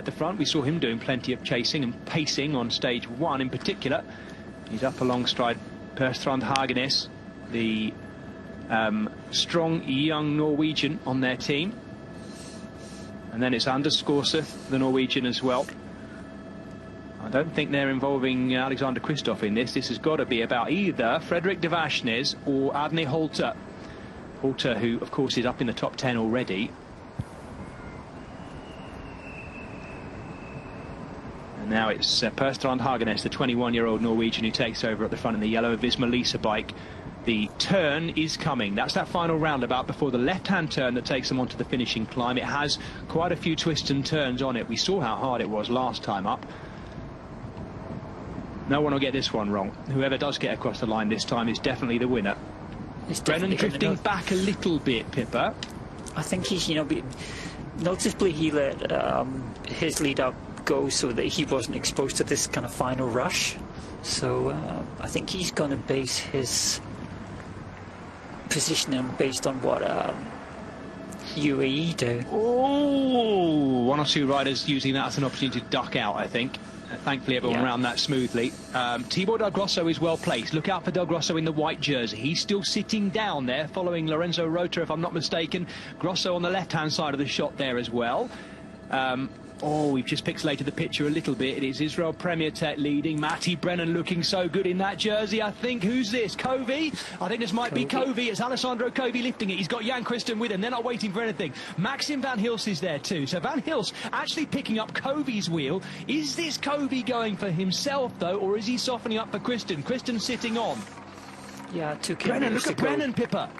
At the front, we saw him doing plenty of chasing and pacing on stage 1 in particular. He's up alongside Per Strand Hagenes, the strong young Norwegian on their team. And then it's Anders Skorseth, the Norwegian as well. I don't think they're involving Alexander Kristoff in this. This has got to be about either Frederik de Varsnes or Adne Holter. Holter, who of course is up in the top 10 already. And now it's Per Strand Hagenes, the 21-year-old Norwegian, who takes over at the front in the yellow Visma Lisa bike. The turn is coming. That's that final roundabout before the left-hand turn that takes them onto the finishing climb. It has quite a few twists and turns on it. We saw how hard it was last time up. No one will get this one wrong. Whoever does get across the line this time is definitely the winner. Brennan drifting back a little bit, Pippa. I think he's, noticeably he let his lead up go so that he wasn't exposed to this kind of final rush. So I think he's going to base his positioning based on what UAE do. Oh, one or two riders using that as an opportunity to duck out, I think. Thankfully, everyone ran that smoothly. Thibaut Del Grosso is well placed. Look out for Del Grosso in the white jersey. He's still sitting down there, following Lorenzo Rota, if I'm not mistaken. Grosso on the left-hand side of the shot there as well. We've just pixelated the picture a little bit. It is Israel Premier Tech leading. Matty Brennan looking so good in that jersey. I think, who's this? Covey? I think this might be Covey. It's Alessandro Covey lifting it. He's got Jan Christen with him. They're not waiting for anything. Maxim Van Hils is there too. So Van Hils actually picking up Covey's wheel. Is this Covey going for himself, though, or is he softening up for Christen? Christen sitting on. Yeah, 2 kilometers Brennan, look at Brennan, Pippa.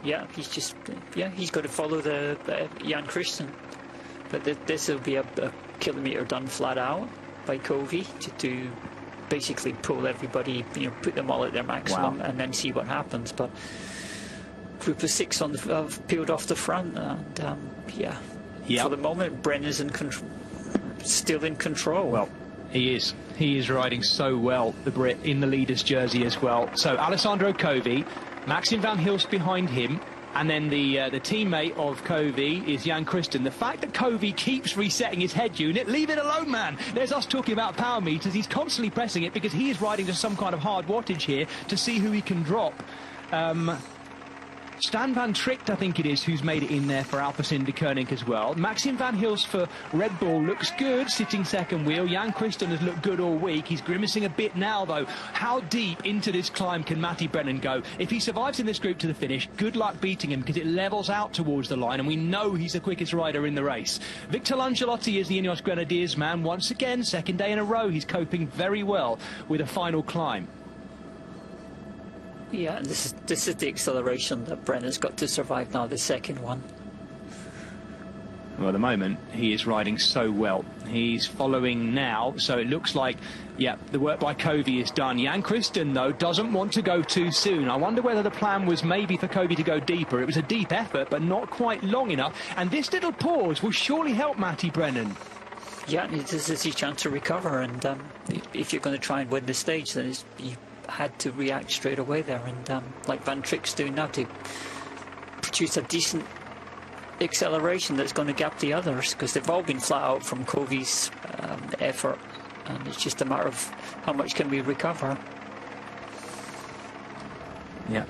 Yeah, he's just, he's got to follow the Jan Christen. But this will be a kilometre done flat out by Covey to basically pull everybody, put them all at their maximum and then see what happens. But group of 6 on the peeled off the front, and for the moment, Brennan's still in control. Well, he is. He is riding so well, the Brit, in the leader's jersey as well. So Alessandro Covey, Maxim Van Hils behind him. And then the teammate of Covey is Jan Christen. The fact that Covey keeps resetting his head unit, leave it alone, man. There's us talking about power meters. He's constantly pressing it because he is riding to some kind of hard wattage here to see who he can drop. Stan van Tricht, I think it is, who's made it in there for Alpecin de Koning as well. Maxim Van Hils for Red Bull looks good, sitting second wheel. Jan Christen has looked good all week. He's grimacing a bit now, though. How deep into this climb can Matty Brennan go? If he survives in this group to the finish, good luck beating him, because it levels out towards the line, and we know he's the quickest rider in the race. Victor Langelotti is the Ineos Grenadiers man once again. Second day in a row, he's coping very well with a final climb. Yeah, this is the acceleration that Brennan's got to survive now, the second one. Well, at the moment, he is riding so well. He's following now, so it looks like, the work by Covey is done. Jan Christen, though, doesn't want to go too soon. I wonder whether the plan was maybe for Covey to go deeper. It was a deep effort, but not quite long enough. And this little pause will surely help Matty Brennan. Yeah, this is his chance to recover. And if you're going to try and win the stage, then you had to react straight away there, and like Van Tricht's doing now, to produce a decent acceleration that's going to gap the others, because they've all been flat out from Covey's effort, and it's just a matter of how much can we recover. Yeah.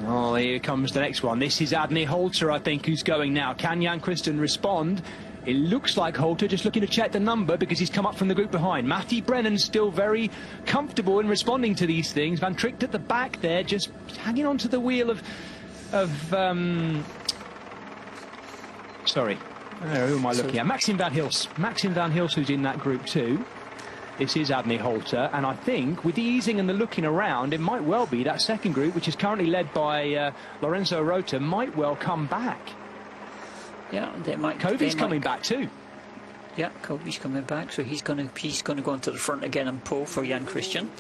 Oh, here comes the next one. This is Adne Holter, I think, who's going now. Can Jan Christen respond? It looks like Holter just looking to check the number, because he's come up from the group behind. Matty Brennan's still very comfortable in responding to these things. Van Tricht at the back there, just hanging on to the wheel of sorry, who am I looking at? Maxim Van Hils. Maxim Van Hils, who's in that group too. This is Adne Holter, and I think with the easing and the looking around, it might well be that second group, which is currently led by Lorenzo Rota, might well come back. Yeah, they might. Covey's coming back too. Yeah, Covey's coming back, so he's going to go into the front again and pull for Jan Christen.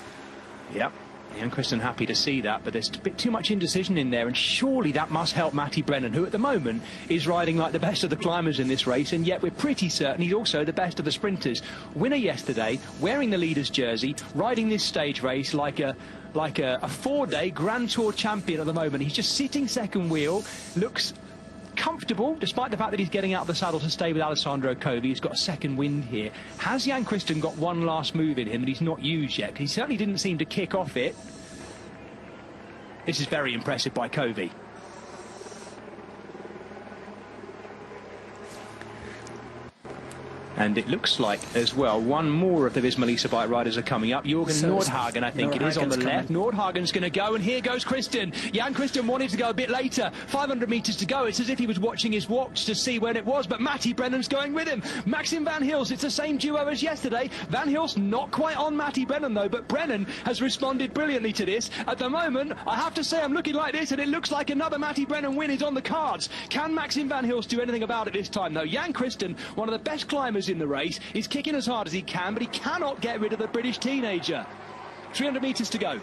Yeah, Jan Christen happy to see that, but there's a bit too much indecision in there, and surely that must help Matty Brennan, who at the moment is riding like the best of the climbers in this race, and yet we're pretty certain he's also the best of the sprinters. Winner yesterday, wearing the leader's jersey, riding this stage race like a 4-day Grand Tour champion at the moment. He's just sitting second wheel, looks comfortable, despite the fact that he's getting out of the saddle to stay with Alessandro Covi. He's got a second wind here. Has Jan Christen got one last move in him that he's not used yet? He certainly didn't seem to kick off it. This is very impressive by Covi. And it looks like, as well, one more of the Visma Lease bike riders are coming up. Jürgen Nordhagen, I think it is, on the left. Nordhagen's going to go, and here goes Christen. Jan Christen wanted to go a bit later. 500 metres to go. It's as if he was watching his watch to see when it was, but Matty Brennan's going with him. Maxim van Hils, it's the same duo as yesterday. Van Hils not quite on Matty Brennan, though, but Brennan has responded brilliantly to this. At the moment, I have to say I'm looking like this, and it looks like another Matty Brennan win is on the cards. Can Maxim van Hils do anything about it this time, though? Jan Christen, one of the best climbers in the race, he's kicking as hard as he can, but he cannot get rid of the British teenager. 300 metres to go.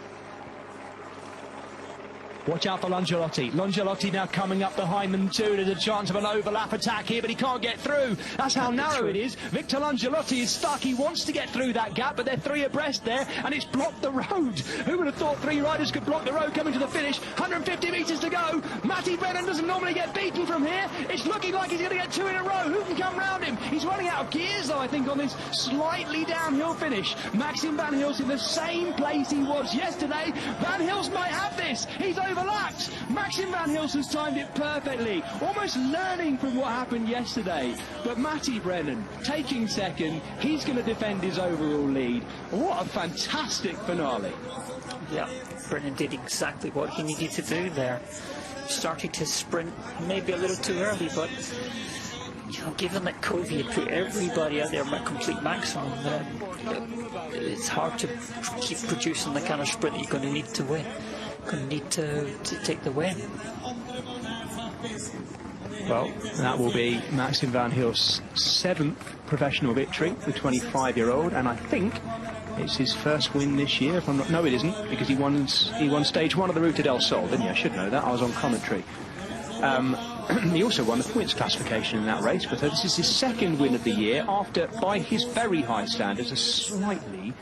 Watch out for Longelotti. Longelotti now coming up behind them too. There's a chance of an overlap attack here, but he can't get through. That's how narrow it is. Victor Longelotti is stuck. He wants to get through that gap, but they're three abreast there, and it's blocked the road. Who would have thought three riders could block the road coming to the finish? 150 metres to go. Matty Brennan doesn't normally get beaten from here. It's looking like he's going to get two in a row. Who can come round him? He's running out of gears, though, I think, on this slightly downhill finish. Maxim van Hils in the same place he was yesterday. Van Hils might have this. He's overlapped. Maxim van Hils has timed it perfectly, almost learning from what happened yesterday. But Matty Brennan taking second. He's going to defend his overall lead. What a fantastic finale. Yeah, Brennan did exactly what he needed to do there. Started to sprint maybe a little too early, but you know, given that Covi had put everybody out there at complete maximum, it's hard to keep producing the kind of sprint that you're going to need to win. Going to need to take the win. Well, that will be Maxim van Hils' 7th professional victory, the 25-year-old, and I think it's his first win this year. If I'm not, no, it isn't, because he won stage 1 of the Ruta del Sol, didn't he? I should know that. I was on commentary. He also won the points classification in that race, but this is his 2nd win of the year after, by his very high standards, a slightly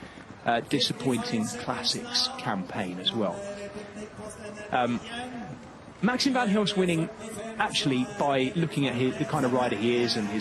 disappointing classics campaign as well. Maxim van Hils winning, actually, by looking at the kind of rider he is and his